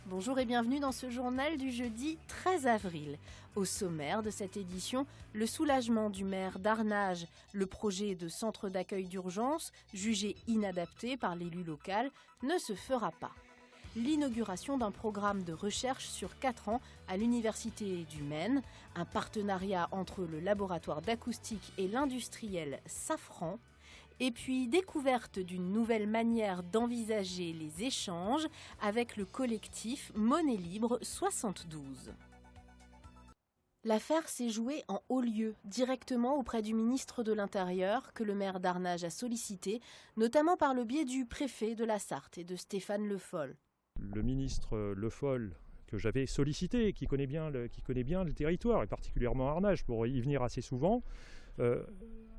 Bonjour et bienvenue dans ce journal du jeudi 13 avril. Au sommaire de cette édition, le soulagement du maire d'Arnage, le projet de centre d'accueil d'urgence, jugé inadapté par l'élu local, ne se fera pas. L'inauguration d'un programme de recherche sur 4 ans à l'Université du Maine, un partenariat entre le laboratoire d'acoustique et l'industriel Safran, et puis découverte d'une nouvelle manière d'envisager les échanges avec le collectif Monnaie Libre 72. L'affaire s'est jouée en haut lieu, directement auprès du ministre de l'Intérieur que le maire d'Arnage a sollicité, notamment par le biais du préfet de la Sarthe et de Stéphane Le Foll. Le ministre Le Foll, que j'avais sollicité, qui connaît bien le territoire, et particulièrement Arnage, pour y venir assez souvent,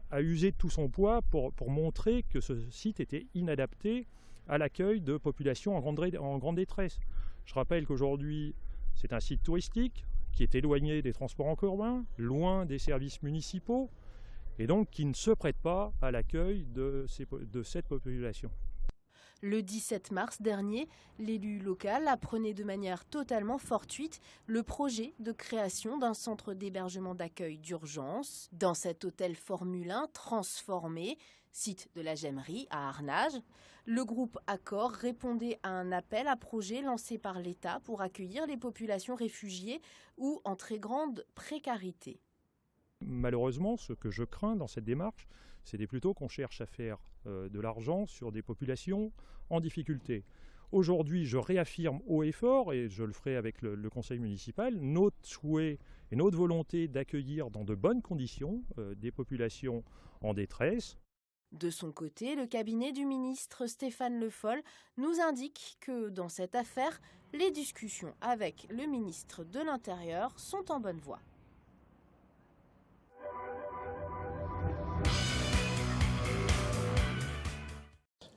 a usé de tout son poids pour montrer que ce site était inadapté à l'accueil de populations en grande détresse. Je rappelle qu'aujourd'hui, c'est un site touristique qui est éloigné des transports en commun, loin des services municipaux, et donc qui ne se prête pas à l'accueil de cette population. Le 17 mars dernier, l'élu local apprenait de manière totalement fortuite le projet de création d'un centre d'hébergement d'accueil d'urgence dans cet hôtel Formule 1 transformé, site de la Gemmerie à Arnage. Le groupe Accor répondait à un appel à projet lancé par l'État pour accueillir les populations réfugiées ou en très grande précarité. Malheureusement, ce que je crains dans cette démarche, c'est plutôt qu'on cherche à faire de l'argent sur des populations en difficulté. Aujourd'hui, je réaffirme haut et fort, et je le ferai avec le conseil municipal, notre souhait et notre volonté d'accueillir dans de bonnes conditions des populations en détresse. De son côté, le cabinet du ministre Stéphane Le Foll nous indique que dans cette affaire, les discussions avec le ministre de l'Intérieur sont en bonne voie.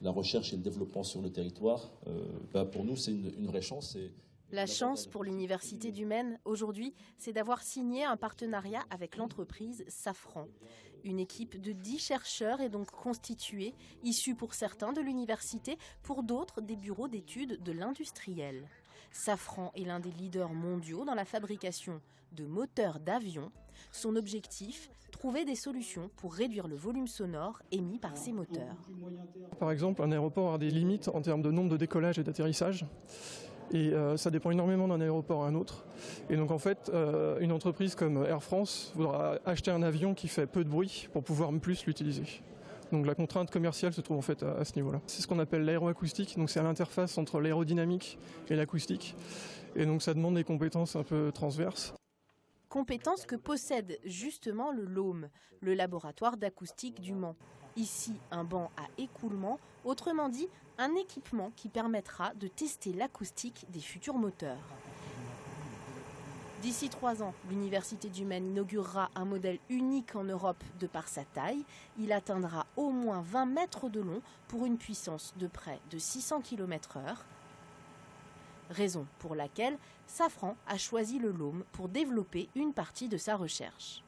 La recherche et le développement sur le territoire, pour nous, c'est une vraie chance. La chance pour l'Université du Maine, aujourd'hui, c'est d'avoir signé un partenariat avec l'entreprise Safran. Une équipe de 10 chercheurs est donc constituée, issue pour certains de l'université, pour d'autres des bureaux d'études de l'industriel. Safran est l'un des leaders mondiaux dans la fabrication de moteurs d'avions. Son objectif, trouver des solutions pour réduire le volume sonore émis par ces moteurs. Par exemple, un aéroport a des limites en termes de nombre de décollages et d'atterrissages. Et ça dépend énormément d'un aéroport à un autre. Et donc en fait, une entreprise comme Air France voudra acheter un avion qui fait peu de bruit pour pouvoir plus l'utiliser. Donc la contrainte commerciale se trouve en fait à ce niveau-là. C'est ce qu'on appelle l'aéroacoustique, donc c'est à l'interface entre l'aérodynamique et l'acoustique. Et donc ça demande des compétences un peu transverses. Compétences que possède justement le LOM, le laboratoire d'acoustique du Mans. Ici, un banc à écoulement, autrement dit, un équipement qui permettra de tester l'acoustique des futurs moteurs. D'ici 3 ans, l'Université du Maine inaugurera un modèle unique en Europe de par sa taille. Il atteindra au moins 20 mètres de long pour une puissance de près de 600 km/h. Raison pour laquelle Safran a choisi le LOM pour développer une partie de sa recherche.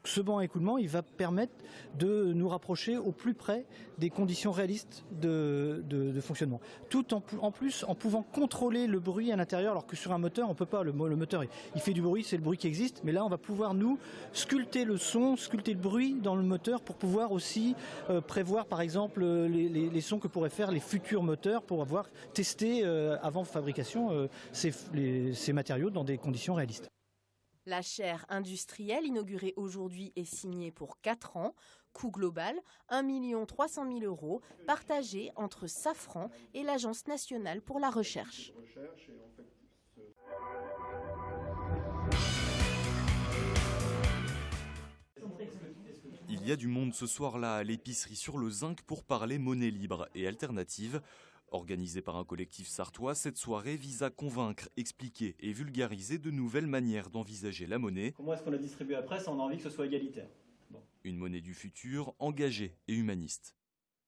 Ce banc à écoulement, il va permettre de nous rapprocher au plus près des conditions réalistes de fonctionnement. Tout en plus en pouvant contrôler le bruit à l'intérieur, alors que sur un moteur, on ne peut pas. Le moteur, il fait du bruit, c'est le bruit qui existe. Mais là, on va pouvoir, nous, sculpter le son, sculpter le bruit dans le moteur pour pouvoir aussi prévoir, par exemple, les sons que pourraient faire les futurs moteurs pour avoir testé avant fabrication ces matériaux dans des conditions réalistes. La chaire industrielle inaugurée aujourd'hui est signée pour 4 ans. Coût global, 1 300 000 €, partagé entre Safran et l'Agence nationale pour la recherche. Il y a du monde ce soir-là à l'épicerie sur le Zinc pour parler monnaie libre et alternative. Organisée par un collectif sartois, cette soirée vise à convaincre, expliquer et vulgariser de nouvelles manières d'envisager la monnaie. Comment est-ce qu'on la distribue après si on a envie que ce soit égalitaire ? Une monnaie du futur, engagée et humaniste.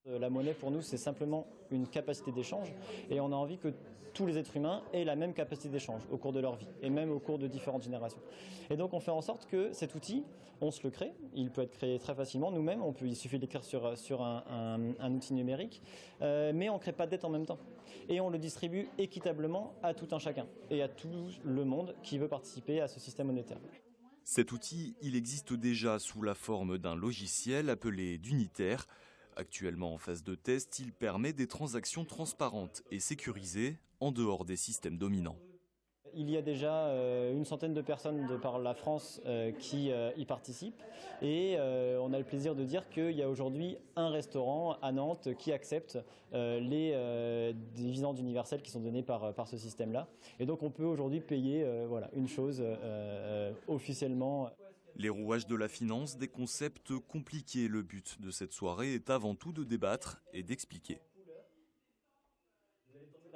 La monnaie pour nous c'est simplement une capacité d'échange et on a envie que tous les êtres humains aient la même capacité d'échange au cours de leur vie et même au cours de différentes générations. Et donc on fait en sorte que cet outil, on se le crée, il peut être créé très facilement nous-mêmes, il suffit d'écrire sur un outil numérique, mais on ne crée pas de dette en même temps. Et on le distribue équitablement à tout un chacun et à tout le monde qui veut participer à ce système monétaire. Cet outil, il existe déjà sous la forme d'un logiciel appelé d'unitaire. Actuellement en phase de test, il permet des transactions transparentes et sécurisées en dehors des systèmes dominants. Il y a déjà une centaine de personnes de par la France qui y participent et on a le plaisir de dire qu'il y a aujourd'hui un restaurant à Nantes qui accepte les dividendes universels qui sont donnés par ce système-là. Et donc on peut aujourd'hui payer une chose officiellement. Les rouages de la finance, des concepts compliqués. Le but de cette soirée est avant tout de débattre et d'expliquer.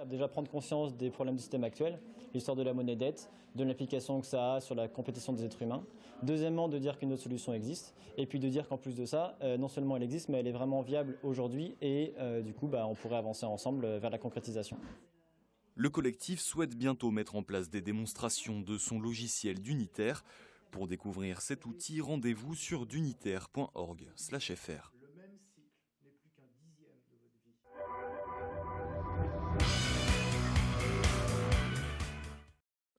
Déjà prendre conscience des problèmes du système actuel, l'histoire de la monnaie dette, de l'implication que ça a sur la compétition des êtres humains. Deuxièmement, de dire qu'une autre solution existe. Et puis de dire qu'en plus de ça, non seulement elle existe, mais elle est vraiment viable aujourd'hui. Et du coup, on pourrait avancer ensemble vers la concrétisation. Le collectif souhaite bientôt mettre en place des démonstrations de son logiciel d'unitaire. Pour découvrir cet outil, rendez-vous sur dunitaire.org/fr.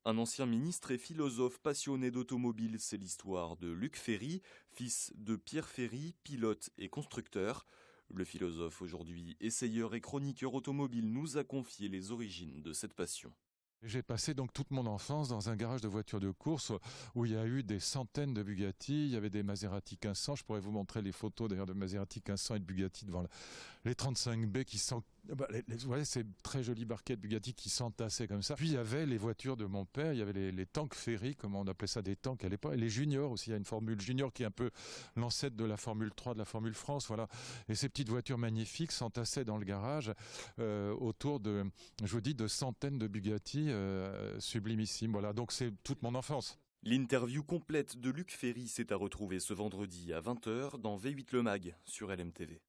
Un ancien ministre et philosophe passionné d'automobile, c'est l'histoire de Luc Ferry, fils de Pierre Ferry, pilote et constructeur. Le philosophe, aujourd'hui essayeur et chroniqueur automobile, nous a confié les origines de cette passion. J'ai passé donc toute mon enfance dans un garage de voitures de course où il y a eu des centaines de Bugatti, il y avait des Maserati 1500, je pourrais vous montrer les photos d'ailleurs de Maserati 1500 et de Bugatti devant les 35B qui sont... Vous voyez, ces très jolies barquettes Bugatti qui s'entassaient comme ça. Puis il y avait les voitures de mon père, il y avait les tanks Ferry, comme on appelait ça, des tanks à l'époque, et les juniors aussi. Il y a une Formule Junior qui est un peu l'ancêtre de la Formule 3, de la Formule France, voilà. Et ces petites voitures magnifiques s'entassaient dans le garage autour de, je vous dis, de centaines de Bugatti sublimissimes. Voilà, donc c'est toute mon enfance. L'interview complète de Luc Ferry s'est à retrouver ce vendredi à 20h dans V8 Le Mag sur LMTV.